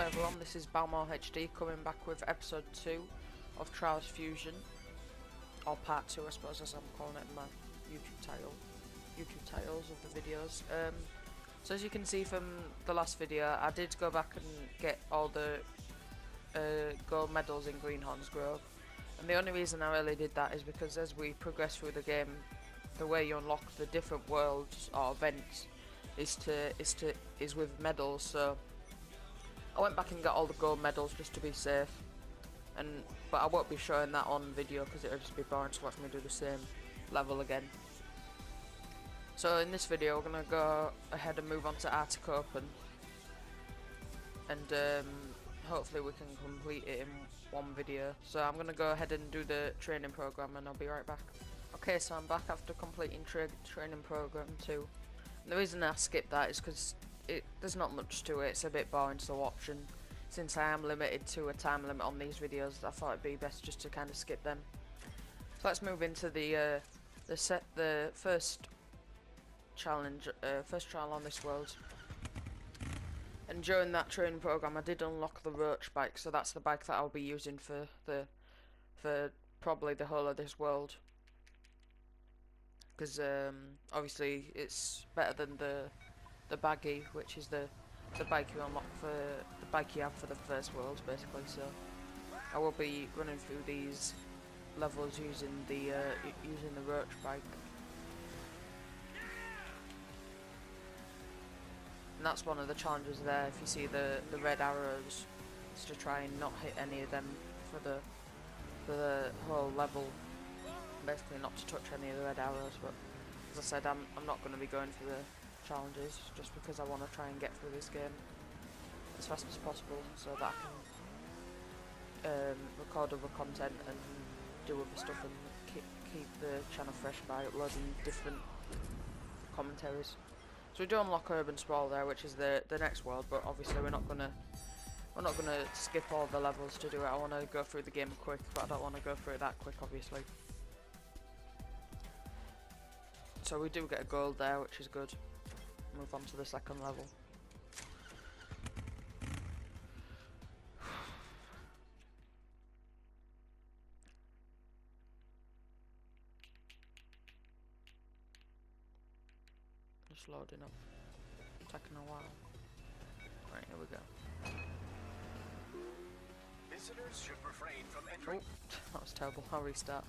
everyone, this is Balmor HD coming back with episode 2 of Trials Fusion, or part 2 I suppose, as I'm calling it in my YouTube titles of the videos. So as you can see from the last video, I did go back and get all the gold medals in Greenhorn's Grove, and the only reason I really did that is because as we progress through the game, the way you unlock the different worlds or events is with medals. So I went back and got all the gold medals just to be safe, but I won't be showing that on video because it'll just be boring to watch me do the same level again. So in this video we're gonna go ahead and move on to Arctic Open, and hopefully we can complete it in one video. So I'm gonna go ahead and do the training program and I'll be right back. Okay, so I'm back after completing training program 2. And the reason I skipped that is because there's not much to it. It's a bit boring to watch, and since I am limited to a time limit on these videos, I thought it'd be best just to kind of skip them. So let's move into the first challenge, first trial on this world. And during that training program, I did unlock the roach bike, so that's the bike that I'll be using for probably the whole of this world. Because obviously it's better than the baggy, which is the bike you unlock for the bike you have for the first world, basically. So I will be running through these levels using the roach bike, and that's one of the challenges there. If you see the red arrows, it's to try and not hit any of them for the whole level. Basically not to touch any of the red arrows, but as I said, I'm not going to be going for the challenges just because I want to try and get through this game as fast as possible so that I can record other content and do other stuff and keep the channel fresh by uploading different commentaries. So we do unlock Urban Sprawl there, which is the next world, but obviously we're not gonna skip all the levels to do it. I want to go through the game quick, but I don't want to go through it that quick, obviously. So we do get a gold there, which is good. Move on to the second level. Just loading up. Taking a while. Right, here we go. Visitors should refrain from entering. Oh, that was terrible. I'll restart.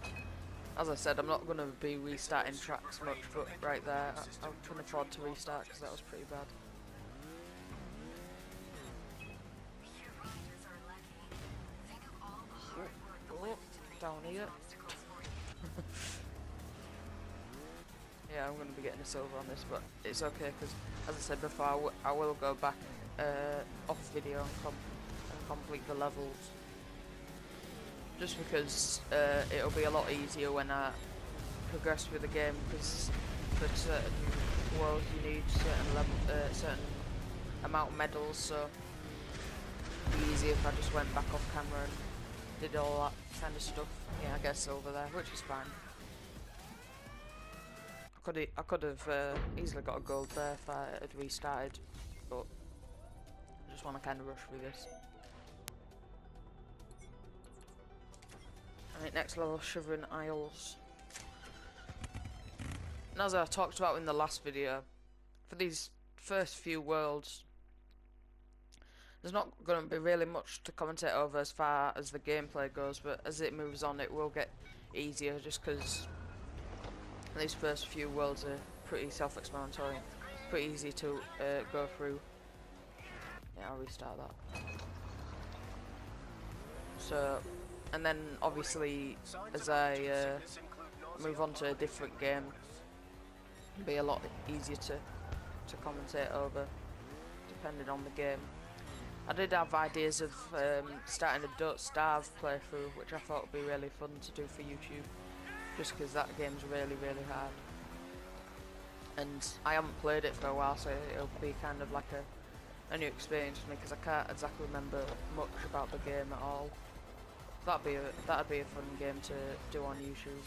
As I said, I'm not going to be restarting tracks much, but right there, I can afford to restart because that was pretty bad. Oh, down here. Yeah, I'm going to be getting a silver on this, but it's okay because, as I said before, I will go back off video and complete the levels. Just because it'll be a lot easier when I progress through the game, because for certain worlds you need certain amount of medals, so it'd be easier if I just went back off camera and did all that kind of stuff. Yeah, I guess over there, which is fine. I could have easily got a gold there if I had restarted, but I just want to kind of rush through this. Right, next level, Shivering Isles. And as I talked about in the last video, for these first few worlds, there's not going to be really much to commentate over as far as the gameplay goes, but as it moves on it will get easier, just because these first few worlds are pretty self-explanatory, pretty easy to go through. Yeah, I'll restart that. So, and then obviously as I move on to a different game, it'll be a lot easier to commentate over, depending on the game. I did have ideas of starting a Don't Starve playthrough, which I thought would be really fun to do for YouTube, just because that game's really hard, and I haven't played it for a while, so it'll be kind of like a new experience for me, because I can't exactly remember much about the game at all. That'd be a fun game to do on YouTube.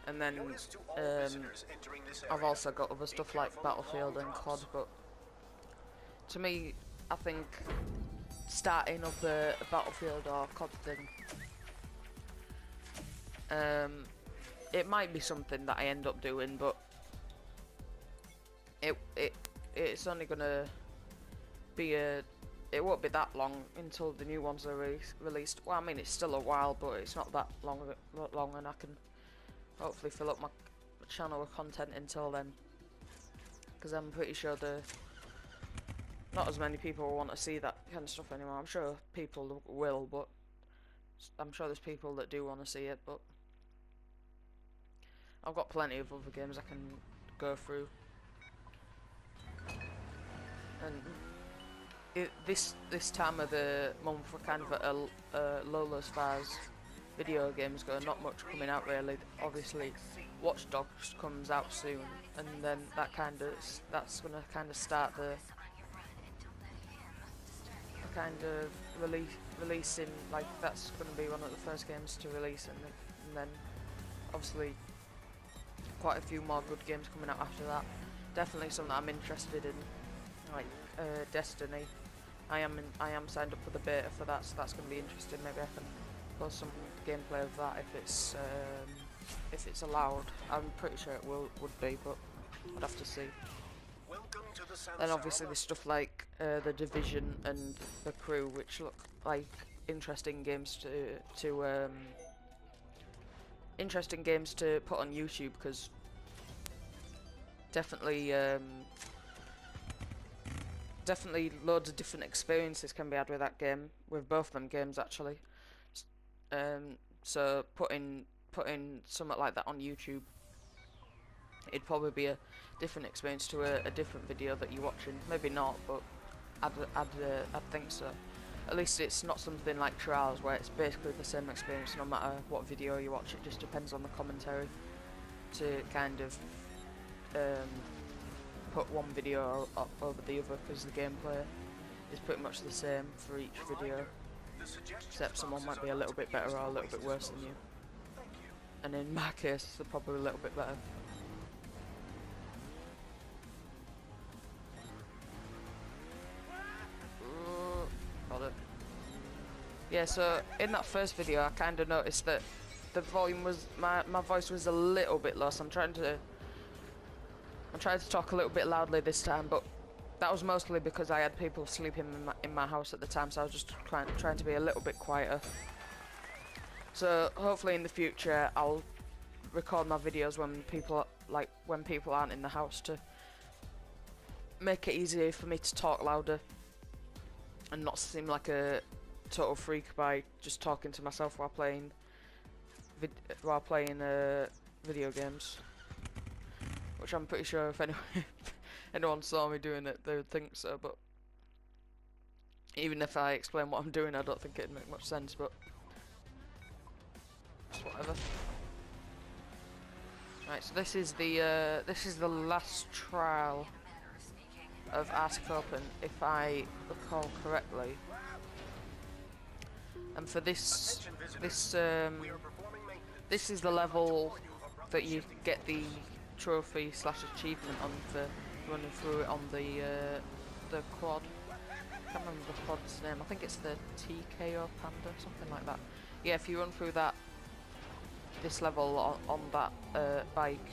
And then I've also got other stuff like Battlefield and COD, but to me, I think starting up a Battlefield or COD thing, it might be something that I end up doing, but it's only gonna be it won't be that long until the new ones are released. Well, I mean, it's still a while, but it's not that long, and I can hopefully fill up my channel with content until then. Because I'm pretty sure not as many people want to see that kind of stuff anymore. I'm sure people will, but I'm sure there's people that do want to see it, but I've got plenty of other games I can go through. And this time of the month we're kind of at a lull as far as video games go. Not much coming out really. Obviously, Watch Dogs comes out soon, and then that's gonna kind of start the kind of releasing, like that's gonna be one of the first games to release, and then obviously quite a few more good games coming out after that. Definitely something that I'm interested in, like Destiny. I am signed up for the beta for that, so that's going to be interesting. Maybe I can post some gameplay of that if it's allowed. I'm pretty sure it would be, but I'd have to see. Then obviously there's stuff like the Division and the Crew, which look like interesting games to put on YouTube, because definitely loads of different experiences can be had with that game, with both of them games actually. So putting something like that on YouTube, it'd probably be a different experience to a different video that you're watching. Maybe not, but I'd think so. At least it's not something like Trials where it's basically the same experience no matter what video you watch. It just depends on the commentary to kind of put one video over the other, because the gameplay is pretty much the same for each video, except someone might be a little bit better or a little bit worse than you. And in my case, they're probably a little bit better. Got it. Yeah, so in that first video I kind of noticed that the volume was, my voice was a little bit low, so I'm trying to talk a little bit loudly this time, but that was mostly because I had people sleeping in my house at the time, so I was just trying to be a little bit quieter. So hopefully in the future I'll record my videos when people aren't in the house, to make it easier for me to talk louder and not seem like a total freak by just talking to myself while playing video games. Which I'm pretty sure if anyone saw me doing it, they would think so, but even if I explain what I'm doing, I don't think it'd make much sense, but just whatever. Right, so this is the last trial of Arctic Open, if I recall correctly. And for this is the level that you get the trophy / achievement on for running through it on the quad. I can't remember the quad's name. I think it's the TKO Panda, something like that. Yeah, if you run through this level on that bike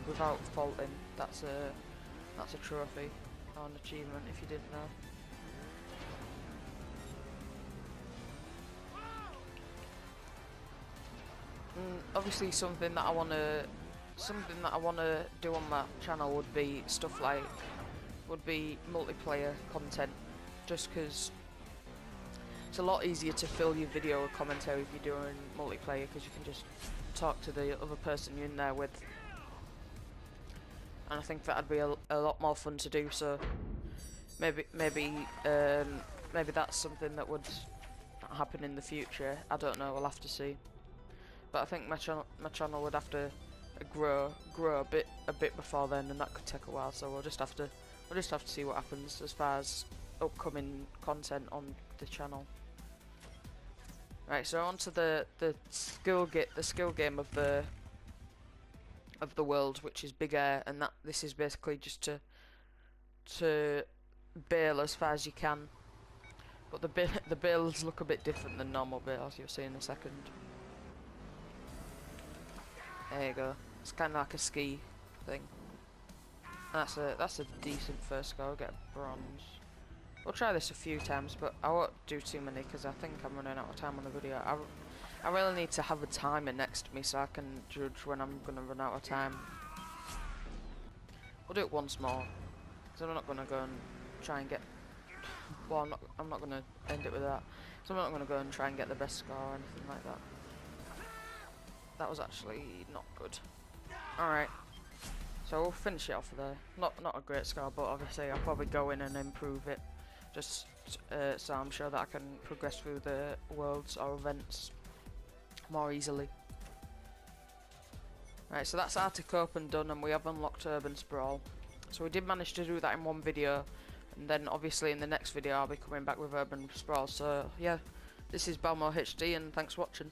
without faulting, that's a trophy or an achievement, if you didn't know. Obviously something that I wanna do on my channel would be multiplayer content, just because it's a lot easier to fill your video with commentary if you're doing multiplayer, because you can just talk to the other person you're in there with, and I think that'd be a lot more fun to do. So maybe that's something that would happen in the future. I don't know, we'll have to see. But I think my channel would have to grow a bit before then, and that could take a while. So we'll just have to see what happens as far as upcoming content on the channel. Right, so on to the skill game of the world, which is Big Air, and this is basically just to bale as far as you can. But the bales look a bit different than normal bales, you'll see in a second. There you go. It's kind of like a ski thing. That's a decent first score. Get a bronze. We'll try this a few times, but I won't do too many because I think I'm running out of time on the video. I really need to have a timer next to me so I can judge when I'm gonna run out of time. We'll do it once more, because I'm not gonna go and try and get. Well, I'm not gonna end it with that. So I'm not gonna go and try and get the best score or anything like that. That was actually not good. Alright. So we'll finish it off there. Not a great score, but obviously I'll probably go in and improve it. Just so I'm sure that I can progress through the worlds or events more easily. Right, so that's Arctic Open done, and we have unlocked Urban Sprawl. So we did manage to do that in one video, and then obviously in the next video I'll be coming back with Urban Sprawl. So yeah, this is Balmor HD, and thanks for watching.